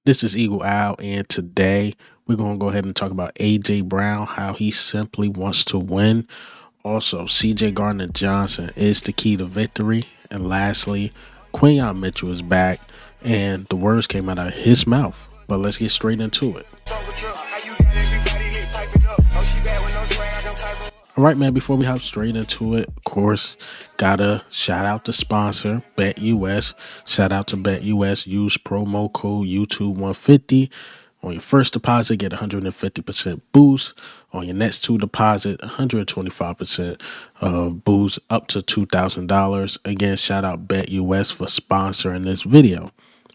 This is Eagle Owl, and today we're going to go ahead and talk about AJ Brown, how he simply wants to win. Also, Gardner Johnson is the key to victory. And lastly, Quinyon Mitchell is back, and the words came out of his mouth. But let's get straight into it. All right, man, before we hop straight into it, of course, gotta shout out the sponsor, BetUS. Shout out to BetUS. Use promo code YouTube150. On your first deposit, get 150% boost. On your next two deposit, 125% boost up to $2,000. Again, shout out BetUS for sponsoring this video.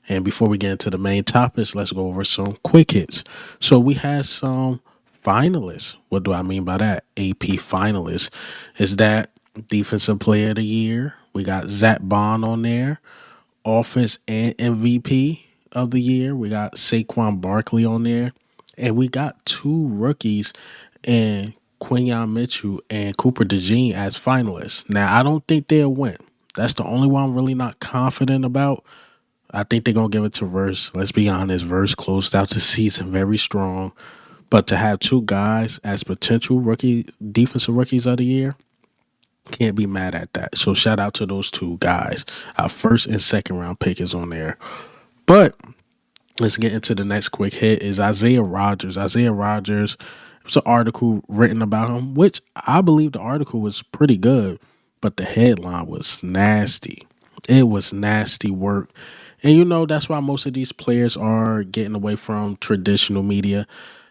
And before we get into the main topics, let's go over some quick hits. So we had some finalists. What do I mean by that? AP finalists is that Defensive Player of the Year. We got Zach Bond on there, Offense and MVP of the Year. We got Saquon Barkley on there, and we got two rookies and Quinyon Mitchell and Cooper DeJean as finalists. Now I don't think they'll win. That's the only one I'm really not confident about. I think they're gonna give it to Verse. Let's be honest, Verse closed out the season very strong. But to have two guys as potential defensive rookies of the year, can't be mad at that. So shout out to those two guys. Our first and second round pick is on there. But let's get into the next quick hit is Isaiah Rodgers. Isaiah Rodgers, it was an article written about him, which I believe the article was pretty good, but the headline was nasty. It was nasty work. And that's why most of these players are getting away from traditional media.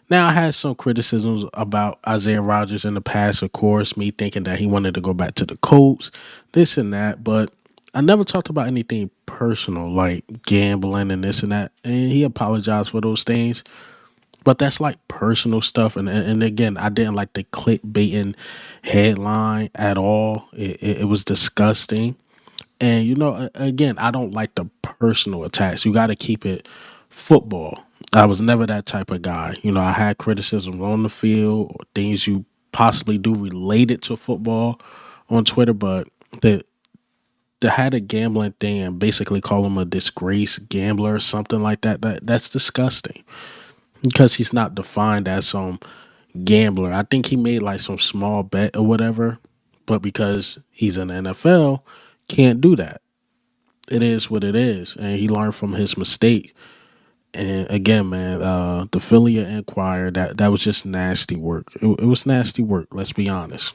Now, I had some criticisms about Isaiah Rodgers in the past, of course, me thinking that he wanted to go back to the Colts, this and that, but I never talked about anything personal like gambling and this and that. And he apologized for those things. But that's like personal stuff. And again, I didn't like the clickbaiting headline at all. It was disgusting. And again, I don't like the personal attacks. You got to keep it football. I was never that type of guy. I had criticism on the field or things you possibly do related to football on Twitter, but the to had a gambling thing and basically call him a disgraced gambler or something like that's disgusting because he's not defined as some gambler. I think he made like some small bet or whatever, but because he's in the NFL, can't do that. It is what it is, and he learned from his mistake. And again, man, the Philly Inquirer, that was just nasty work. It was nasty work. Let's be honest.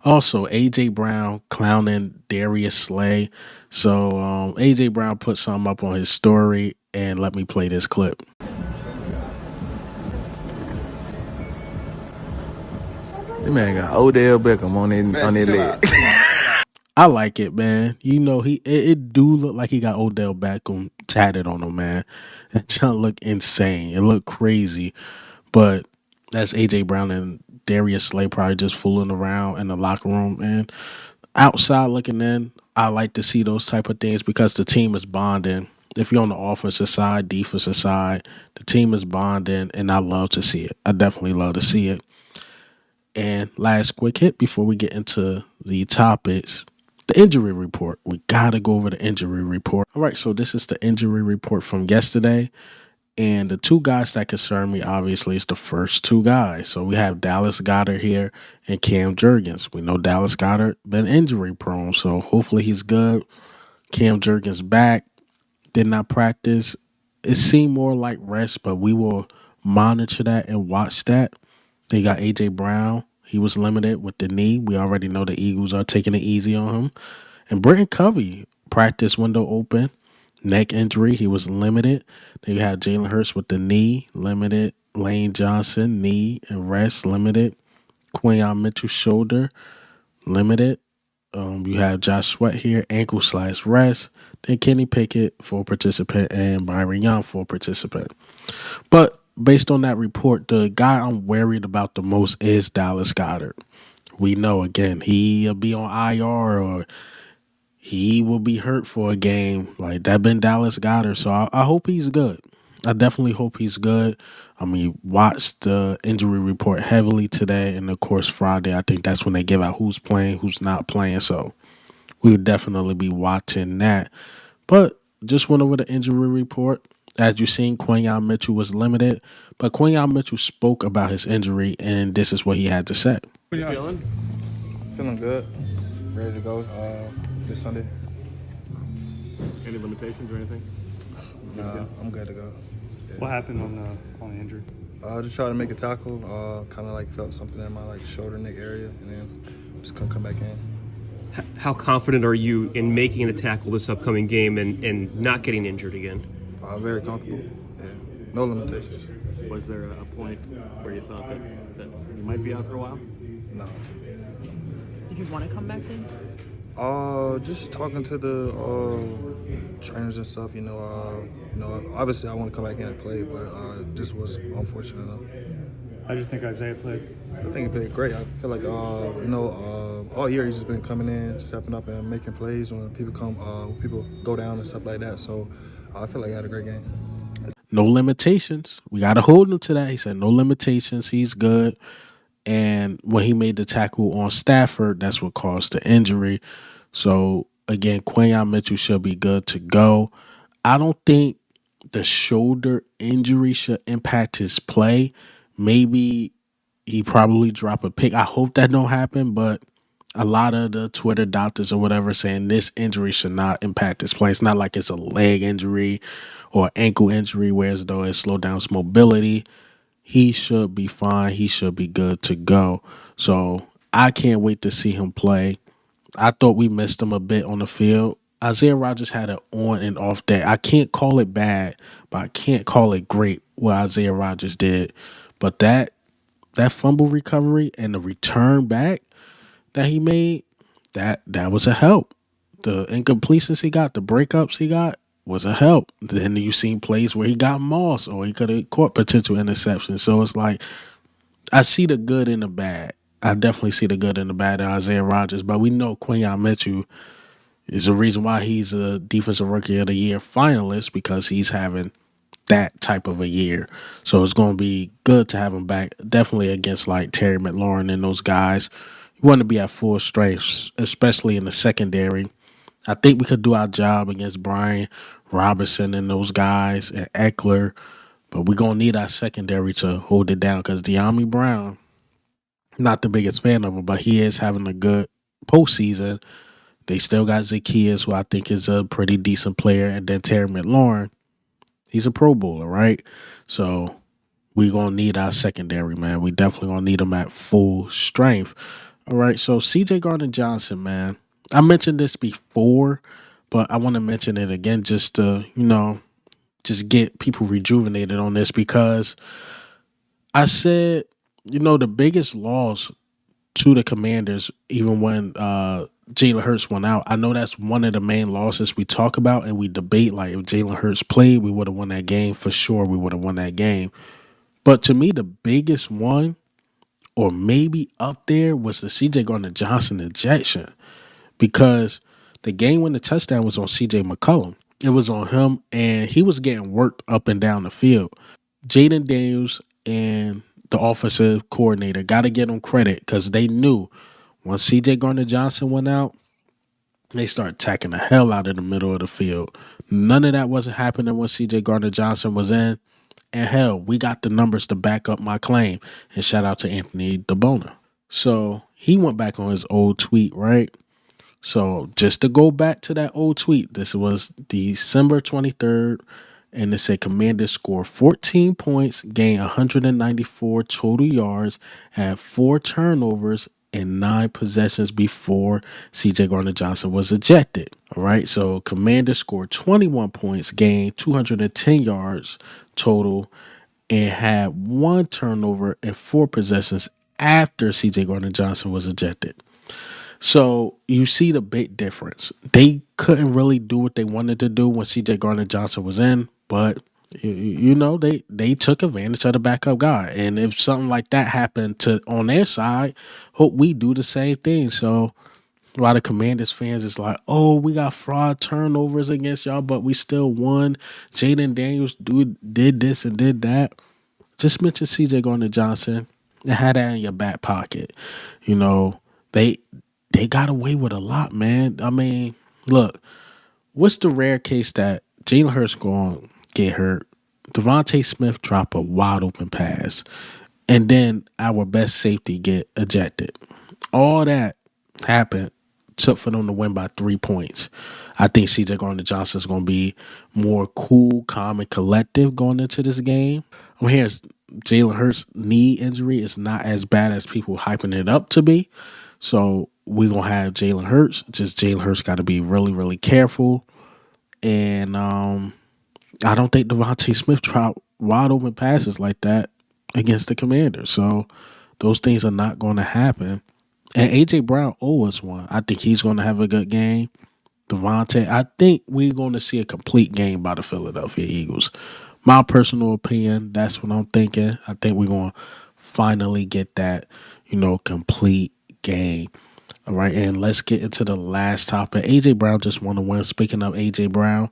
Also, AJ Brown clowning Darius Slay. So AJ Brown put something up on his story, and let me play this clip. This man got Odell Beckham on his leg. I like it, man. It do look like he got Odell Beckham tatted on him, man. That junk look insane. It look crazy, but that's AJ Brown and Darius Slay probably just fooling around in the locker room. And outside looking in, I like to see those type of things because the team is bonding. If you're on the offensive side, defensive side, the team is bonding, and I love to see it. I definitely love to see it. And last quick hit before we get into the topics, the injury report. We got to go over the injury report. All right, so this is the injury report from yesterday. And the two guys that concern me, obviously, is the first two guys. So we have Dallas Goedert here and Cam Jurgens. We know Dallas Goedert been injury prone, so hopefully he's good. Cam Jurgens back, did not practice. It seemed more like rest, but we will monitor that and watch that. They got AJ Brown. He was limited with the knee. We already know the Eagles are taking it easy on him. And Britton Covey, practice window open. Neck injury, he was limited. Then you had Jalen Hurts with the knee, limited. Lane Johnson, knee and rest, limited. Quinyon Mitchell, shoulder, limited. You have Josh Sweat here, ankle/rest. Then Kenny Pickett, full participant, and Byron Young, full participant. But based on that report, the guy I'm worried about the most is Dallas Goedert. We know, again, he'll be on IR or he will be hurt for a game. Like, that been Dallas Goedert. So I hope he's good. I definitely hope he's good. I mean, watch the injury report heavily today. And, of course, Friday, I think that's when they give out who's playing, who's not playing. So we would definitely be watching that. But just went over the injury report. As you've seen, Quinyon Mitchell was limited, but Quinyon Mitchell spoke about his injury, and this is what he had to say. How you feeling? Feeling good. Ready to go this Sunday. Any limitations or anything? Nah, I'm good to go. What happened on the injury? Just tried to make a tackle. Kind of like felt something in my like shoulder neck area, and then just couldn't come back in. How confident are you in making the tackle this upcoming game and not getting injured again? Very comfortable. Yeah, no limitations. Was there a point where you thought that you might be out for a while? No. Did you want to come back in? Just talking to the trainers and stuff. Obviously I want to come back in and play, but this was unfortunate enough. How do you think Isaiah played? I think he played great. I feel like all year he's just been coming in, stepping up, and making plays when people go down and stuff like that. So I feel like he had a great game. No limitations. We got to hold him to that. He said no limitations. He's good. And when he made the tackle on Stafford, that's what caused the injury. So again, Quinyon Mitchell should be good to go. I don't think the shoulder injury should impact his play. Maybe he probably drop a pick. I hope that don't happen, but a lot of the Twitter doctors or whatever saying this injury should not impact his play. It's not like it's a leg injury or ankle injury, whereas though it slowed down his mobility. He should be fine. He should be good to go. So I can't wait to see him play. I thought we missed him a bit on the field. Isaiah Rodgers had an on and off day. I can't call it bad, but I can't call it great what Isaiah Rodgers did. But that fumble recovery and the return back that he made, that was a help. The incompletions he got, the breakups he got was a help. Then you seen plays where he got mossed or he could have caught potential interceptions. So it's like I see the good and the bad. I definitely see the good and the bad in Isaiah Rodgers, but we know Quinyon Mitchell is the reason why he's a Defensive Rookie of the Year finalist because he's having that type of a year. So it's going to be good to have him back, definitely against like Terry McLaurin and those guys. You want to be at full strength, especially in the secondary. I think we could do our job against Brian Robinson and those guys and Eckler, but we're going to need our secondary to hold it down because De'Ami Brown, not the biggest fan of him, but he is having a good postseason. They still got Zacchaeus, who I think is a pretty decent player, and then Terry McLaurin, he's a Pro Bowler, right? So we're going to need our secondary, man. We definitely going to need them at full strength. All right, so CJ Gardner Johnson, man. I mentioned this before, but I want to mention it again just to, just get people rejuvenated on this because I said, the biggest loss to the Commanders, even when Jalen Hurts went out, I know that's one of the main losses we talk about and we debate, like if Jalen Hurts played, we would have won that game. For sure, we would have won that game. But to me, the biggest one, or maybe up there, was the CJ Gardner Johnson ejection. Because the game-winning touchdown was on C.J. McCollum. It was on him, and he was getting worked up and down the field. Jaden Daniels and the offensive coordinator got to get them credit because they knew once C.J. Gardner Johnson went out, they started attacking the hell out of the middle of the field. None of that wasn't happening when C.J. Gardner Johnson was in. And hell, we got the numbers to back up my claim. And shout out to Anthony DeBona. So he went back on his old tweet, right? So just to go back to that old tweet, this was December 23rd, and it said Commanders scored 14 points, gained 194 total yards, had 4 turnovers, and 9 possessions before C.J. Gardner Johnson was ejected. All right, so Commanders scored 21 points, gained 210 yards total, and had 1 turnover and 4 possessions after C.J. Gardner Johnson was ejected. So you see the big difference. They couldn't really do what they wanted to do when C.J. Gardner Johnson was in, but they took advantage of the backup guy. And if something like that happened on their side, hope we do the same thing. So a lot of Commanders fans is like, oh, we got fraud turnovers against y'all, but we still won. Jaden Daniels did this and did that. Just mention C.J. Gardner Johnson and have that in your back pocket. They got away with a lot, man. I mean, look, what's the rare case that Jalen Hurts going get hurt. Devontae Smith drop a wide open pass. And then our best safety get ejected. All that happened, took for them to win by 3 points. I think CJ Gardner Johnson is going to be more cool, calm, and collective going into this game. I'm hearing Jalen Hurts' knee injury is not as bad as people hyping it up to be. So we're going to have Jalen Hurts. Just Jalen Hurts got to be really, really careful. And I don't think Devontae Smith dropped wide open passes like that against the Commanders. So those things are not going to happen. And A.J. Brown owes one. I think he's going to have a good game. Devontae, I think we're going to see a complete game by the Philadelphia Eagles. My personal opinion, that's what I'm thinking. I think we're going to finally get that, complete game. All right, and let's get into the last topic. A.J. Brown just won a win. Speaking of A.J. Brown,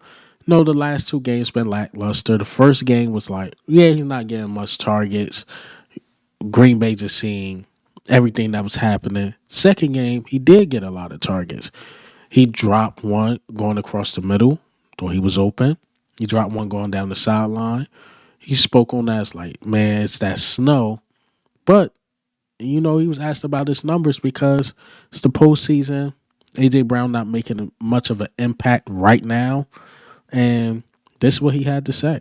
no, the last 2 games been lackluster. The first game was like, yeah, he's not getting much targets. Green Bay just seeing everything that was happening. Second game, he did get a lot of targets. He dropped one going across the middle, though he was open. He dropped one going down the sideline. He spoke on that as like, man, it's that snow. But, he was asked about his numbers because it's the postseason. A.J. Brown not making much of an impact right now. And this is what he had to say.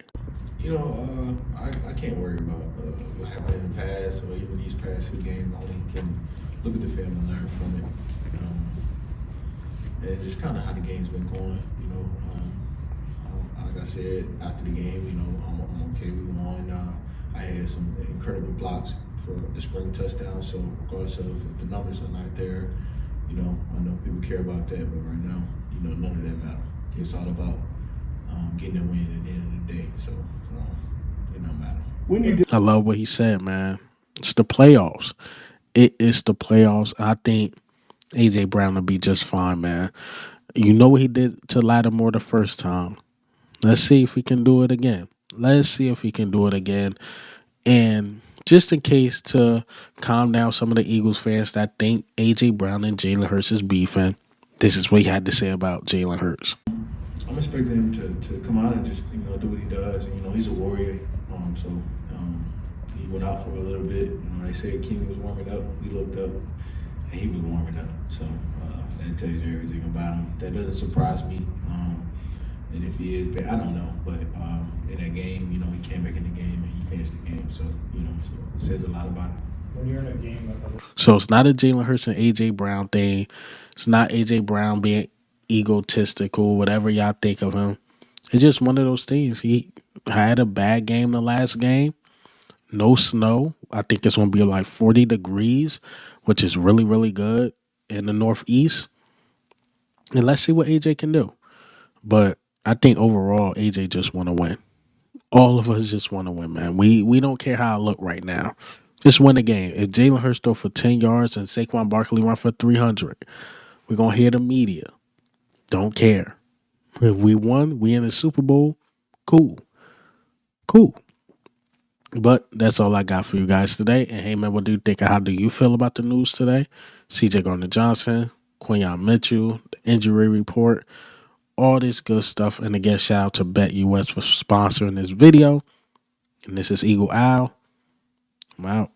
I can't worry about what happened in the past or even these past 2 games. I only can look at the film and learn from it. And just kind of how the game's been going. Like I said, after the game, I'm okay. We won. I had some incredible blocks for the spring touchdown. So regardless of if the numbers are not there, I know people care about that, but right now, none of that matter. It's all about getting a win at the end of the day. So it don't matter. I love what he said, man. It's the playoffs. It is the playoffs. I think A.J. Brown will be just fine, man. You know what he did to Lattimore the first time. Let's see if he can do it again. And just in case to calm down some of the Eagles fans that think A.J. Brown and Jalen Hurts is beefing, this is what he had to say about Jalen Hurts. I'm expecting him to come out and just do what he does. And, he's a warrior, so he went out for a little bit. They said Quinyon was warming up. We looked up, and he was warming up. So that tells you everything about him. That doesn't surprise me. And if he is bad, I don't know. But in that game, he came back in the game and he finished the game. So so it says a lot about him. When you're in a game, So it's not a Jalen Hurts and A.J. Brown thing. It's not A.J. Brown being egotistical, whatever y'all think of him. It's just one of those things. He had a bad game the last game. No snow. I think it's going to be like 40 degrees, which is really, really good in the Northeast. And let's see what AJ can do. But I think overall, AJ just want to win. All of us just want to win, man. We don't care how I look right now. Just win the game. If Jalen Hurts throw for 10 yards and Saquon Barkley run for 300, we're going to hear the media. Don't care. If we won, we in the Super Bowl, cool. But that's all I got for you guys today. And hey, man, what do you think? How do you feel about the news today? CJ Gardner Johnson, Quinyon Mitchell, the injury report, all this good stuff. And again, shout out to BetUS for sponsoring this video. And this is Eagle Owl. I'm out.